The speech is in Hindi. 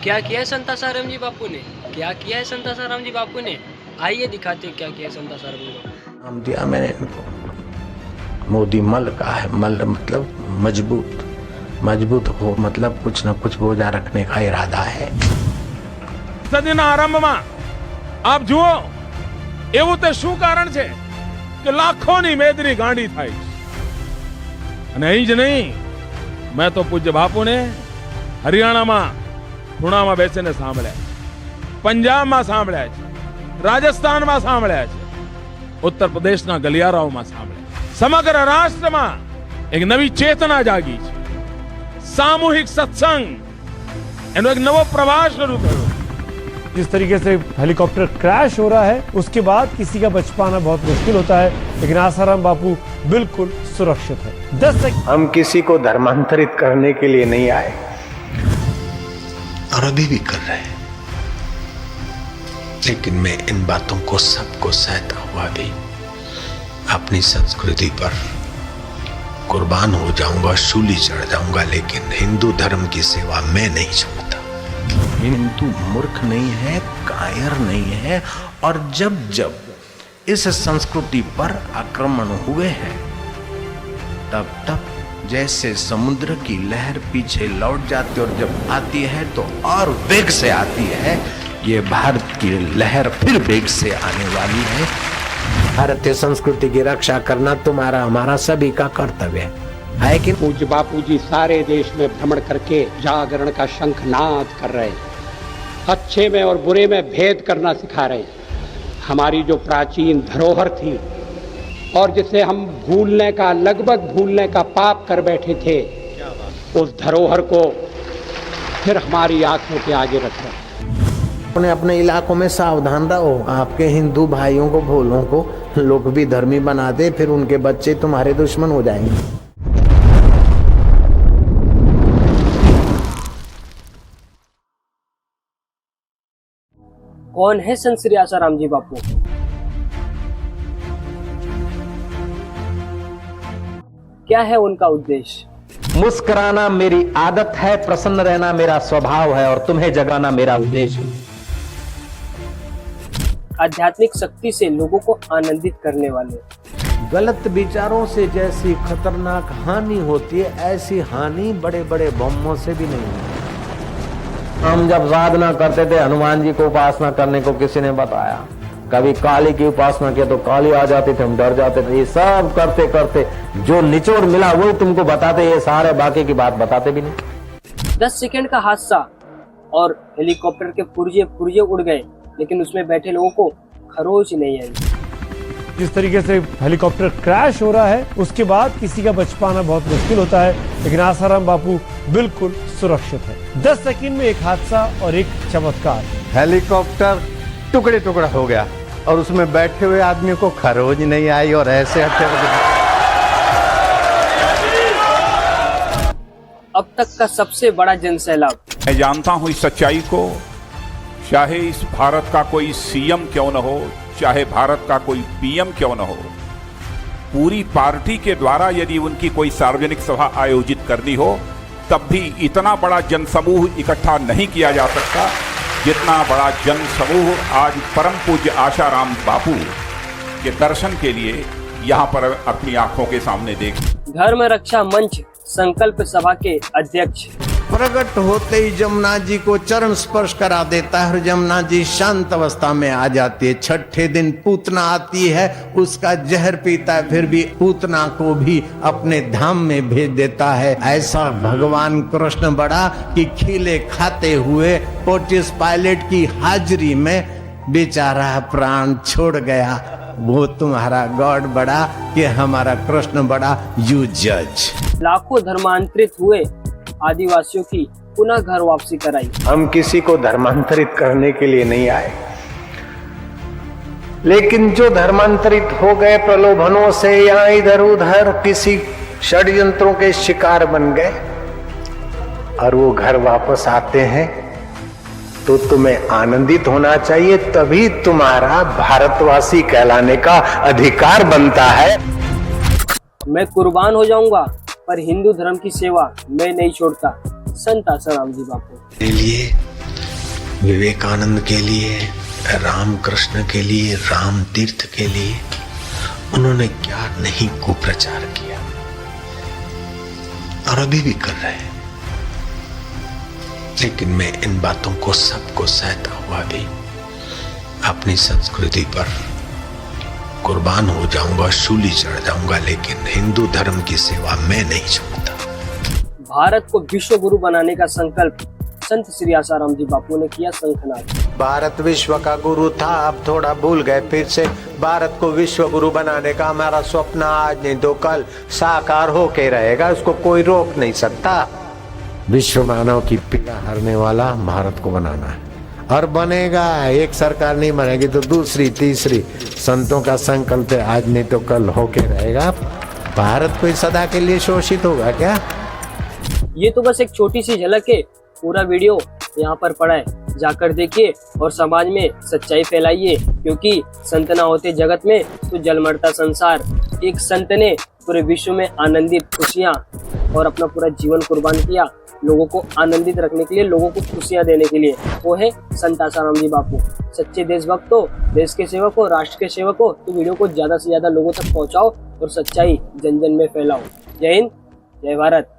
क्या किया है संत आसाराम जी बापू ने? क्या किया है संत आसाराम जी बापू ने? आइए दिखाते क्या किया है संत आसाराम जी बापू। नाम दिया मैंने इनको। मोदी मल का है। मल मतलब मजबूत। मजबूत हो मतलब कुछ न कुछ बोझा रखने का इरादा है। સદીના આરંભમાં આપ જુઓ એવું તે શું કારણ છે કે લાખોની મેદની ગાંડી થાય છે અને અહીં જ નહીં, મેં તો પૂજ્ય બાપુને હરિયાણામાં ખૂણામાં બેસીને સાંભળ્યા છે, પંજાબમાં સાંભળ્યા છે, રાજસ્થાનમાં સાંભળ્યા છે, ઉત્તર પ્રદેશના ગલિયારાઓમાં સાંભળ્યા, સમગ્ર રાષ્ટ્રમાં એક નવી ચેતના જાગી છે, સામૂહિક સત્સંગ એનો એક નવો પ્રવાહ શરૂ થયો। जिस तरीके से हेलीकॉप्टर क्रैश हो रहा है उसके बाद किसी का बच पाना बहुत मुश्किल होता है, लेकिन आसाराम बापू बिल्कुल सुरक्षित है। 10 सेकंड। हम किसी को धर्मांतरित करने के लिए नहीं आए और अभी भी कर रहे हैं, लेकिन मैं इन बातों को सबको सहता हुआ भी अपनी संस्कृति पर कुर्बान हो जाऊंगा, शूली चढ़ जाऊंगा, लेकिन हिंदू धर्म की सेवा मैं नहीं छोड़ता। हिंदू मूर्ख नहीं है, कायर नहीं है, और जब जब इस संस्कृति पर आक्रमण हुए हैं तब तब जैसे समुद्र की लहर पीछे लौट जाती और जब आती है तो और वेग से आती है, ये भारत की लहर फिर वेग से आने वाली है। भारतीय संस्कृति की रक्षा करना तुम्हारा हमारा सभी का कर्तव्य है कि पूज्य बापू जी सारे देश में भ्रमण करके जागरण का शंखनाद कर रहे हैं, अच्छे में और बुरे में भेद करना सिखा रहे हैं। हमारी जो प्राचीन धरोहर थी और जिसे हम भूलने का लगभग भूलने का पाप कर बैठे थे, उस धरोहर को फिर हमारी आंखों के आगे रख रहे हैं। अपने अपने इलाकों में सावधान रहो। आपके हिंदू भाइयों को भोलों को लोग भी धर्मी बना दे, फिर उनके बच्चे तुम्हारे दुश्मन हो जाएंगे। कौन है संत श्री आसाराम जी बापू? क्या है उनका उद्देश्य? मुस्कुराना मेरी आदत है, प्रसन्न रहना मेरा स्वभाव है और तुम्हें जगाना मेरा उद्देश्य है। आध्यात्मिक शक्ति से लोगों को आनंदित करने वाले। गलत विचारों से जैसी खतरनाक हानि होती है, ऐसी हानि बड़े बड़े बमों से भी नहीं होती। हम जब साधना करते थे, हनुमान जी को उपासना करने को किसी ने बताया, कभी काली की उपासना किया तो काली आ जाती थी, हम डर जाते थे। ये सब करते करते जो निचोड़ मिला वही तुमको बताते, ये सारे बाकी की बात बताते भी नहीं। 10 सेकंड का हादसा और हेलीकॉप्टर के पुर्जे उड़ गए, लेकिन उसमें बैठे लोगों को खरोच नहीं आई। जिस तरीके से हेलीकॉप्टर क्रैश हो रहा है उसके बाद किसी का बच पाना बहुत मुश्किल होता है, लेकिन आसाराम बापू बिल्कुल सुरक्षित है। 10 सेकंड में एक हादसा और एक चमत्कार। हेलीकॉप्टर टुकड़े टुकड़ा हो गया और उसमें बैठे हुए आदमी को खरोज नहीं आई और ऐसे हटे। अब तक का सबसे बड़ा जनसैलाब। मैं जानता हूं इस सच्चाई को, चाहे इस भारत का कोई सीएम क्यों न हो, चाहे भारत का कोई पीएम क्यों न हो, पूरी पार्टी के द्वारा यदि उनकी कोई सार्वजनिक सभा आयोजित करनी हो तब भी इतना बड़ा जनसमूह इकट्ठा नहीं किया जा सकता जितना बड़ा जनसमूह आज परम पूज्य आसाराम बापू के दर्शन के लिए यहाँ पर अपनी आंखों के सामने देख। धर्म रक्षा मंच संकल्प सभा के अध्यक्ष। प्रकट होते ही जमुना जी को चरण स्पर्श करा देता है और जमुना जी शांत अवस्था में आ जाती है। छठे दिन पूतना आती है, उसका जहर पीता है, फिर भी पूतना को भी अपने धाम में भेज देता है। ऐसा भगवान कृष्ण बड़ा कि खिले खाते हुए पोर्टियस पायलट की हाजिरी में बेचारा प्राण छोड़ गया। वो तुम्हारा गॉड बड़ा कि हमारा कृष्ण बड़ा। यू जज। लाखों धर्मांतरित हुए आदिवासियों की पुनः घर वापसी कराई। हम किसी को धर्मांतरित करने के लिए नहीं आए, लेकिन जो धर्मांतरित हो गए प्रलोभनों से या इधर उधर किसी षड्यंत्रों के शिकार बन गए और वो घर वापस आते हैं, तो तुम्हें आनंदित होना चाहिए। तभी तुम्हारा भारतवासी कहलाने का अधिकार बनता है। मैं कुर्बान हो जाऊंगा पर हिंदू धर्म की सेवा मैं नहीं छोड़ता। संत आसाराम जी बापू। लिए विवेकानंद के लिए, रामकृष्ण के लिए, राम तीर्थ के लिए उन्होंने क्या नहीं कुप्रचार किया और अभी भी कर रहे हैं। लेकिन मैं इन बातों को सबको सहता हुआ भी अपनी संस्कृति पर कुर्बान हो जाऊंगा, शूली चढ़ जाऊंगा, लेकिन हिंदू धर्म की सेवा मैं नहीं छोड़ता। भारत को विश्व गुरु बनाने का संकल्प संत श्री आसाराम जी बापू ने किया शंखनाद। भारत विश्व का गुरु था, अब थोड़ा भूल गए, फिर से भारत को विश्व गुरु बनाने का हमारा स्वप्न आज नहीं तो कल साकार होके रहेगा, उसको कोई रोक नहीं सकता। विश्व मानव की पीड़ा हरने वाला भारत को बनाना है और बनेगा। एक सरकार नहीं बनेगी तो दूसरी तीसरी, संतों का संकल्प है आज नहीं तो कल होके रहेगा। भारत कोई सदा के लिए शोषित होगा क्या? ये तो बस एक छोटी सी झलक है, पूरा वीडियो यहाँ पर पड़ा है, जाकर देखिए और समाज में सच्चाई फैलाइए, क्योंकि संत ना होते जगत में तो जल मरता संसार। एक संत ने पूरे विश्व में आनंदित, खुशियाँ और अपना पूरा जीवन कुर्बान किया लोगों को आनंदित रखने के लिए, लोगों को खुशियाँ देने के लिए। वो है संत आसाराम जी बापू। सच्चे देशभक्त हो, देश के सेवक हो, राष्ट्र के सेवक हो, तो वीडियो को ज्यादा से ज्यादा लोगों तक पहुँचाओ और सच्चाई जन जन में फैलाओ। जय हिंद, जय भारत।